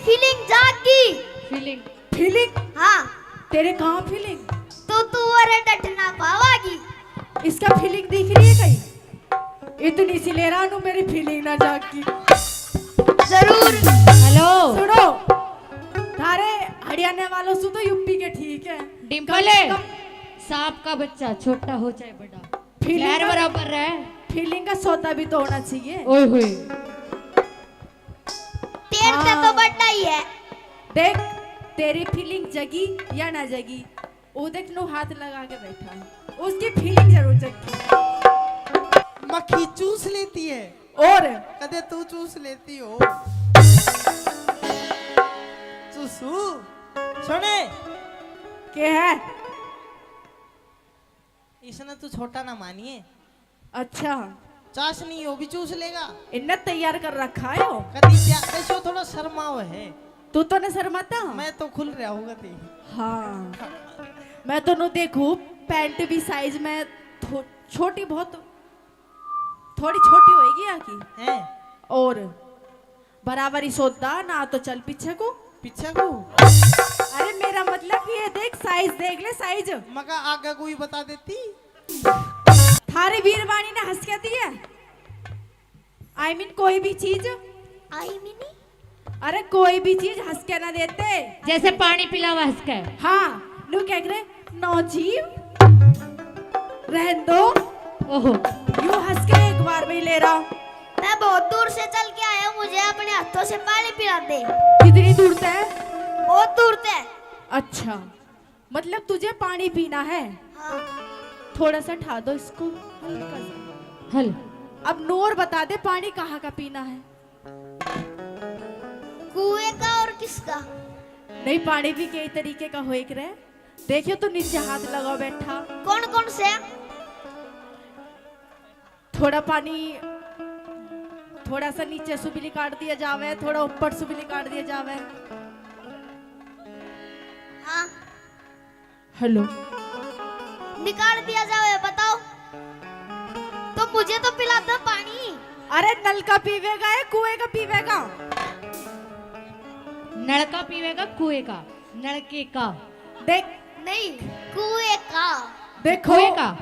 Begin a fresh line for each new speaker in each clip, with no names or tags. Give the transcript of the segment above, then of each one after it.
Feeling जागी।
Feeling
feeling?
हाँ
तेरे कहाँ फीलिंग?
तो तू और डट ना पावागी।
इसका फीलिंग दिख रही है कहीं? इतनी सी ले रहा हूँ मेरी फीलिंग ना जागी।
जरूर।
हेलो
सुनो, थारे हरियाणा वालों से तो यूपी के ठीक है।
डिम्पल है सांप का बच्चा छोटा हो चाहे बड़ा
फीलिंग
खैर
का-
बराबर है।
फीलिंग का सौदा भी तो होना चाहिए।
ओए होए
तेर से तो बड़ा ही है।
देख, तेरी फीलिंग जगी या ना जगी, वो देख नो हाथ लगा के बैठा है, उसकी फीलिंग जरूर जगी।
मक्खी चूस लेती है
और
कदे तू चूस लेती हो। चूसू सुने
क्या है?
इसने तू छोटा ना मानिए।
अच्छा,
चाशनी हो भी चूस लेगा।
इन्ने तैयार कर रखा है वो।
कदी ऐसो थोड़ा शर्माओ है।
तू तो न शर्माता?
मैं तो खुल रहा हूँ ती।
हाँ, मैं तो नो देखू पैंट भी साइज में छोटी, बहुत थोड़ी छोटी होएगी आकी
हैं
और बराबर ही सोदा ना तो चल पीछे को।
पीछे को
अरे मेरा मतलब ये देख, साइज देख ले, साइज।
मगा आगे कोई बता देती।
थारी वीरवाणी ने हंस के दी है। I mean, कोई भी चीज,
आई मिनी
अरे कोई भी चीज हंस के ना देते।
जैसे पानी पिलावा हंसका है।
हाँ, नु क्या करे, नो जीव रहन दो,
ओहो
यू हंस के एक बार में ही ले रहा हूँ।
मैं बहुत दूर से चल के आया हूँ, मुझे अपने हाथों से पानी पिला दे।
कितनी दूर से है?
बहुत दूर से।
अच्छा, मतलब तुझे पानी पीना है?
हाँ
थोड़ा सा ठा दो इसको, हल्का सा।
हल
अब नूर बता दे, पानी कहाँ का पीना है?
कुएं का और किसका?
नहीं, पानी भी कई तरीके का हो एक रहे। देखियो तो नीचे हाथ लगा बैठा।
कौन कौन से?
थोड़ा पानी, थोड़ा सा नीचे से भी निकाल दिया जावे, थोड़ा ऊपर से भी निकाल दिया जावे।
हाँ
हेलो,
निकाल दिया जाए, बताओ। तो मुझे तो पिला दो पानी।
अरे नल का पीवेगा या कुएं का पीवेगा?
नलका पीवेगा कुएं का, नलके का।
देख,
नहीं, कुएं का।
देखो,
कुएं का,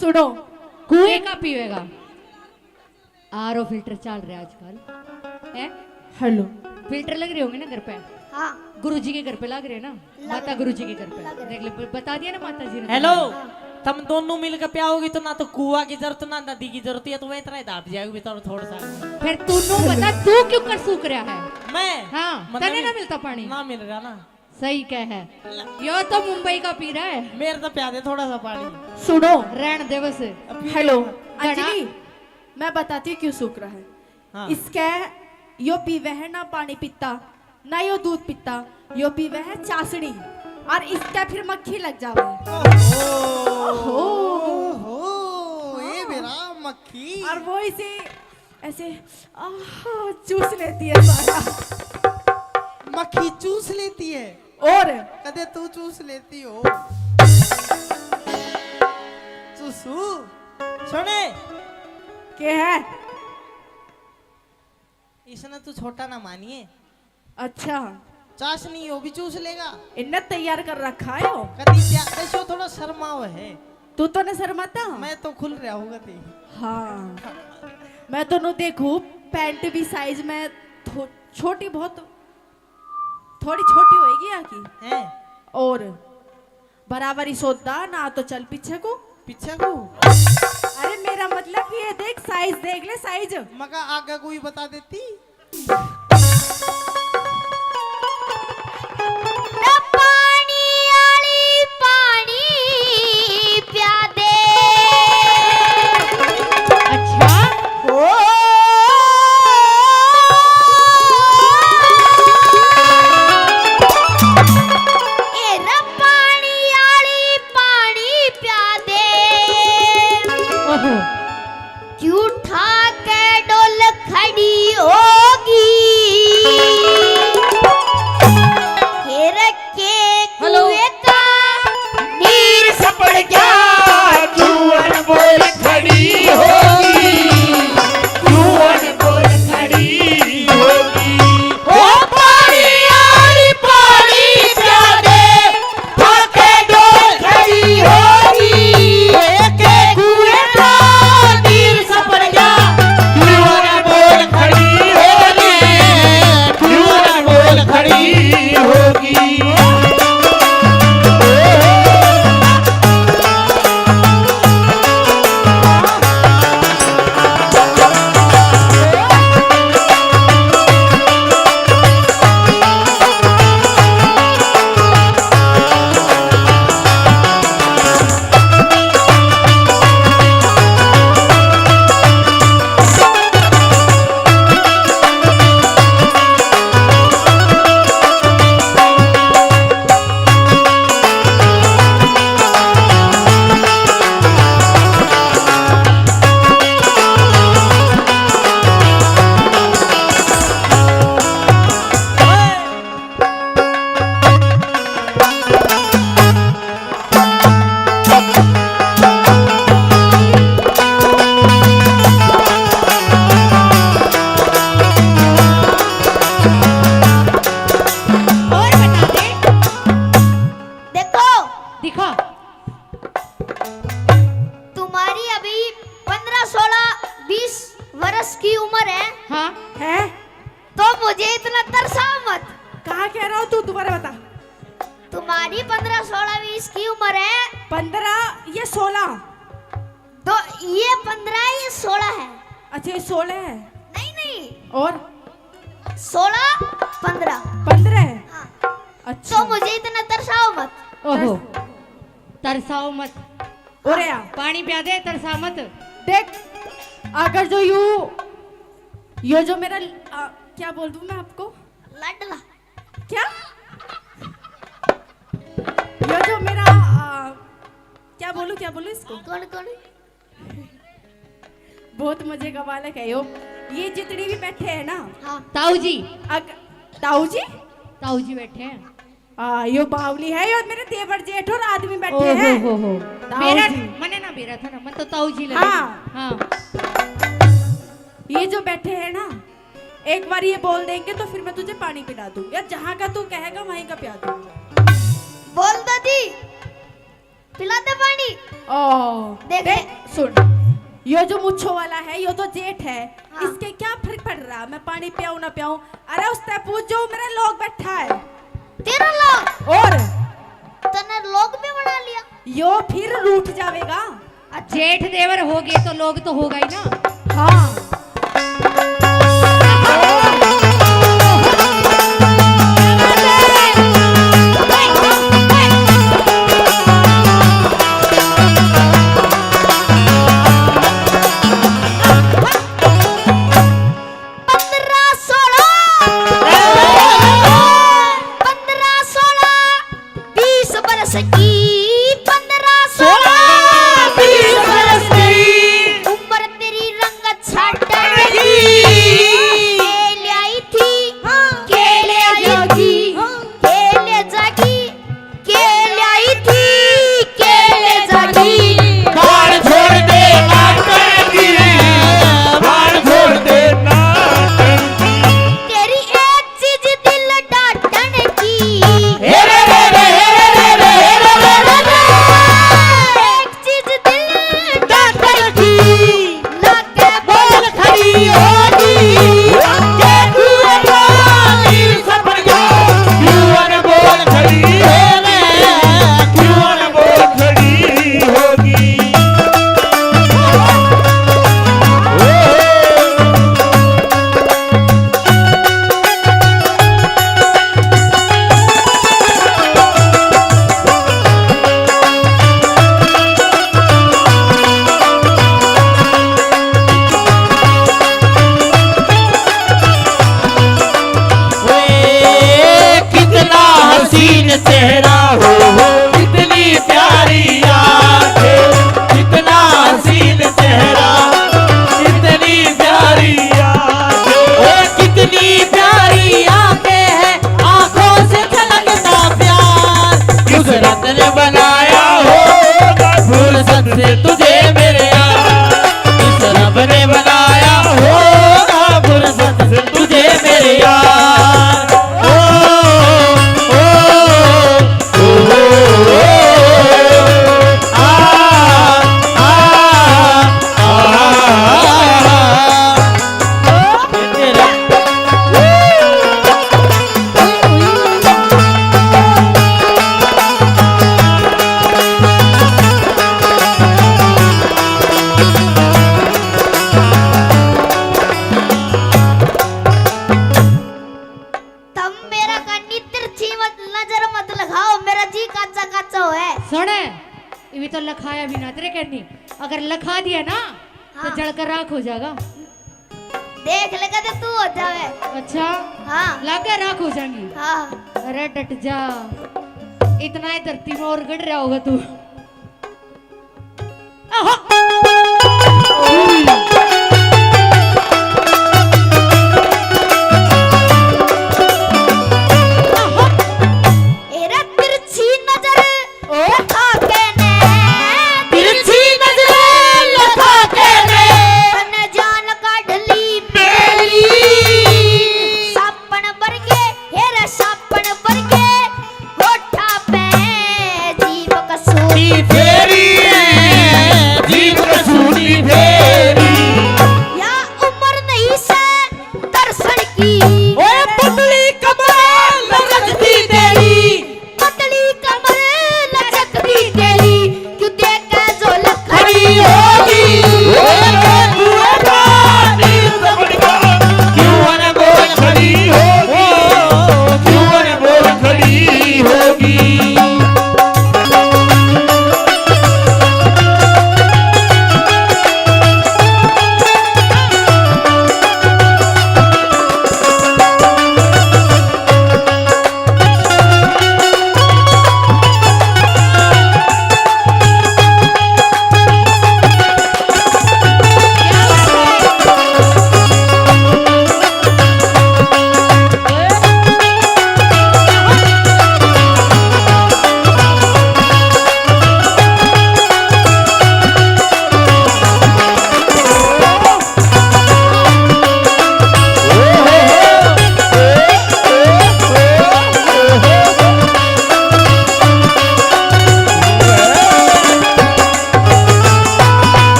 सुनो,
कुएं का पीवेगा। आरओ फिल्टर चल रहा है आजकल है।
हेलो,
फिल्टर लग रहे होंगे ना घर पे?
हाँ
गुरुजी के घर पे लग रहे हैं ना, माता गुरुजी के घर पे।
लग रहे।
देख ले, बता दिया ना माता जी ने।
हेलो, तुम दोनों मिलकर प्याओगी तो ना तो कुआ की जरूरत ना नदी की जरूरत है। तो वह इतना ही दाब जाएगी थोड़ा सा।
फिर तू बता, तू क्यों कर सूख रहा है?
मैं
हाँ,
मतलब
तने ना मिलता पानी।
ना मिल रहा ना।
सही कह है, यो तो मुंबई का पी रहा है।
मेरे तो प्या दे थोड़ा सा पानी।
सुनो,
रहन दे बस।
हेलो
गणा।
अंजलि, मैं बताती हूँ क्यों सूख रहा है।
हाँ।
इसके यो पीवे है ना पानी पीता, ना यो दूध पीता, यो पीवे है चाशनी, और इसका फिर मक्खी लग जावे।
ओहो, ये मेरा मक्खी।
और वो इसे ऐसे चूस लेती है सारा।
मक्खी चूस लेती है
और
कदे तू चूस लेती हो। चूसू सुने
क्या है?
इसने तू छोटा ना मानिए।
अच्छा,
चाशनी हो भी चूस लेगा।
इन्ने तैयार कर रखा है वो।
कदी ऐसो थोड़ा शर्माओ है।
तू तो न शर्माता?
मैं तो खुल रहा हूँ ती।
हाँ, मैं तो नो देखू पैंट भी साइज में छोटी, बहुत थोड़ी छोटी होएगी आकी
हैं
और बराबर ही सोदा ना तो चल पीछे को।
पीछे को
अरे मेरा मतलब ये देख, साइज देख ले, साइज।
मगा आगे कोई बता देती।
ना पानी आली पानी पिया दे।
अच्छा,
ओ ए रा पानी आली पानी पिया दे।
ओहो
क्यों ठा के डोल खड़ी होगी।
15 ये 16।
तो ये 15 है, ये 16 है।
अच्छा ये 16 है
नहीं नहीं,
और
16 15।
15 है।
हाँ।
अच्छा
तो मुझे इतना तरसाओ मत।
ओहो, तरसाओ मत,
और या
पानी पिया दे, तरसा मत।
देख, अगर जो यो जो मेरा क्या बोल दूं मैं आपको,
लडला।
क्या यो जो मेरा क्या बोलूं इसको,
कौन कौन?
बहुत मजे का बालक है यो। ये जितनी भी बैठे हैं ना,
हाँ।
ताऊ जी,
ताऊ जी,
ताऊ जी बैठे हैं।
यो बावली है, यो मेरे देवर जेठ और आदमी बैठे
ओहो
हैं।
हो।
ताऊ
मेरा
जी।
मने ना बेरा था ना, मन तो ताऊ जी लगे।
हाँ।
हाँ।
ये जो बैठे हैं ना, एक बार ये बोल देंगे तो फिर मैं तुझे पानी पिला दूं, या जहाँ का तू कहेगा वहीं का पिला दूं।
बोल दादी, पिला दे पानी।
ओ
देख।
सुन, यो जो मुच्छो वाला है, यो तो जेठ है।
हाँ।
इसके क्या फर्क पड़ रहा, मैं पानी पियाऊं ना पियाऊं। अरे उससे पूछ जो मेरा लोग बैठा है।
तेरा लोग?
और
तने लोग भी बना लिया।
यो फिर रूठ जाएगा।
जेठ देवर हो गए तो लोग तो होगा ही ना।
हाँ
तो लखाया भी ना तेरे कहनी, अगर लखा दिया ना
हाँ।
तो जलकर राख हो जाएगा।
देख लेगा तो तू हो जावे।
अच्छा
हाँ
लाकर राख हो जाएंगी।
हाँ।
अरे डट जा, इतना ही धरती में और गड़ रहा होगा तू।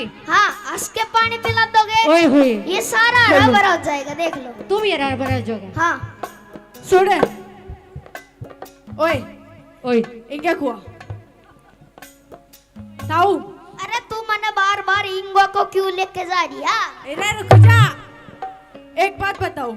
दूंगी।
हाँ हंस के पानी पिला दोगे
ओए होए,
ये सारा हरा भरा हो जाएगा, देख लो।
तुम ये रहा जोगे।
हाँ
सुन ओए
ओए
इंगे कुआ ताऊ
अरे तू मने बार बार इंगो को क्यों लेके जा रही है?
इधर रुक जा। एक बात बताओ,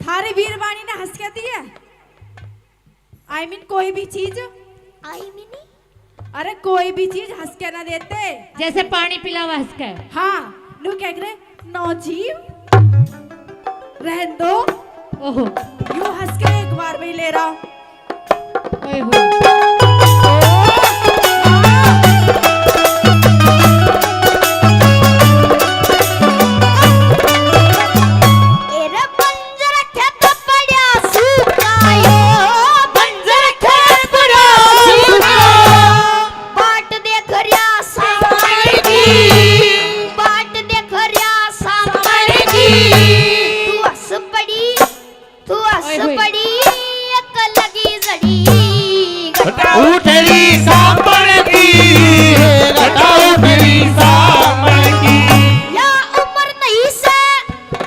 थारी वीरवाणी ने हंस के दी है? आई मीन कोई भी चीज,
आई मिनी
अरे कोई भी चीज हंस के ना देते।
जैसे पानी पिलावा हंस के।
हाँ नु क्या करे, नौजीव रहन दो,
ओहो
यूं हंस के एक बार में ही ले रहा।
ओए होए,
एरे बंजर खेत पड़ा सुकायो, बंजर खेत पड़ा सुकायो, बाट देख रिया सामने की, बाट देख रिया सामने की, तू हंस पड़ी
ओए होए।
एक लगी जड़ी
उठरी सामण की घटा उठरी सामण की
या उम्र नहीं से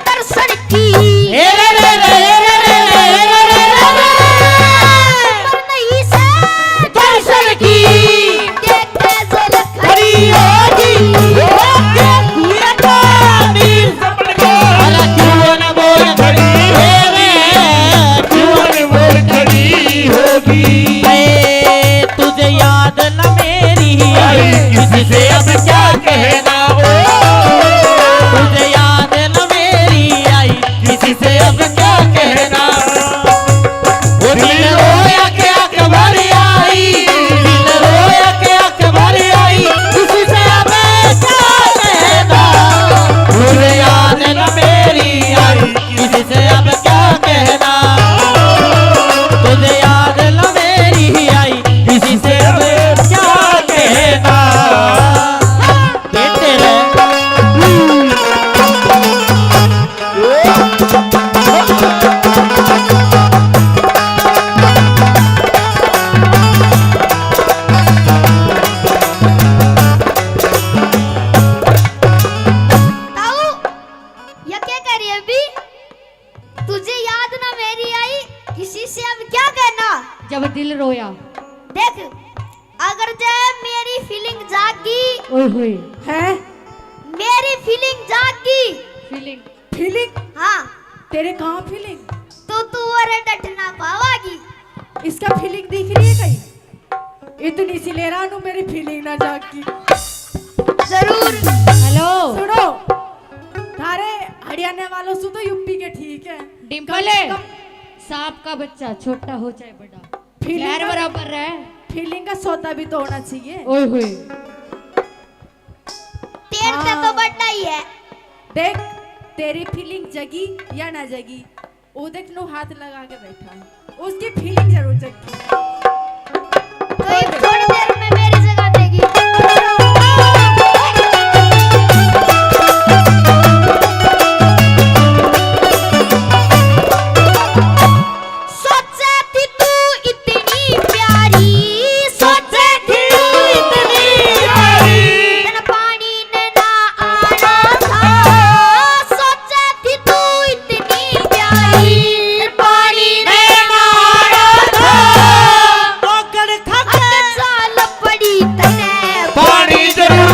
दर्शन की,
हे रे रे रे रे रे रे रे रे
उम्र नहीं से
दर्शन की
देखे जल
हरी होगी ओके पूरा का नील सपन को अला क्यों न बोल खड़ी हे रे क्यों न बोल खड़ी होगी तुझे याद न मेरी आई किसी से अब क्या कहना हो तुझे याद न मेरी आई किसी से अब क्या कहना वो दिल रोया के अकबर आई दिल रोया के अकबर आई किसी से अब क्या कहना तुझे याद न मेरी आई किसी से अब क्या कहना तुझे याद न मेरी आई किसी से अब क्या कहना कहते रहे
ताऊ ये क्या कह रही है अभी? तुझे याद ना मेरी आई किसी से अब क्या कहना?
जब दिल रोया।
देख अगर जब मेरी फीलिंग जागी,
ओए होए,
है
मेरी फीलिंग जागी,
फीलिंग
फीलिंग,
हाँ
तेरे कहाँ फीलिंग?
तो तू और डट ना पावागी।
इसका फीलिंग दिख रही है कहीं? इतनी सी ले रहा हूँ मेरी फीलिंग ना जागी।
जरूर
हेलो
सुनो, थारे हरियाणा वालों से तो यूपी के ठीक है।
डिम्पल है, सांप का बच्चा छोटा हो चाहे बड़ा
फीलिंग
गैर
का-
बराबर रहे।
फीलिंग का सौदा भी तो होना चाहिए।
ओए होए,
तेर से तो बड़ा ही है।
देख तेरी फीलिंग जगी या ना जगी, वो देख नो हाथ लगा के बैठा है, उसकी फीलिंग जरूर जगी।
तो ये थोड़ी देर में मेरी जगह देगी। सोचे थी तू इतनी प्यारी, सोचे थी तू इतनी प्यारी, तेरा पानी ने ना आना था। सोचे थी तू इतनी प्यारी, तेरा पानी ने ना आना था।
नौकर
अग चाल पड़ी तने
पानी जरूर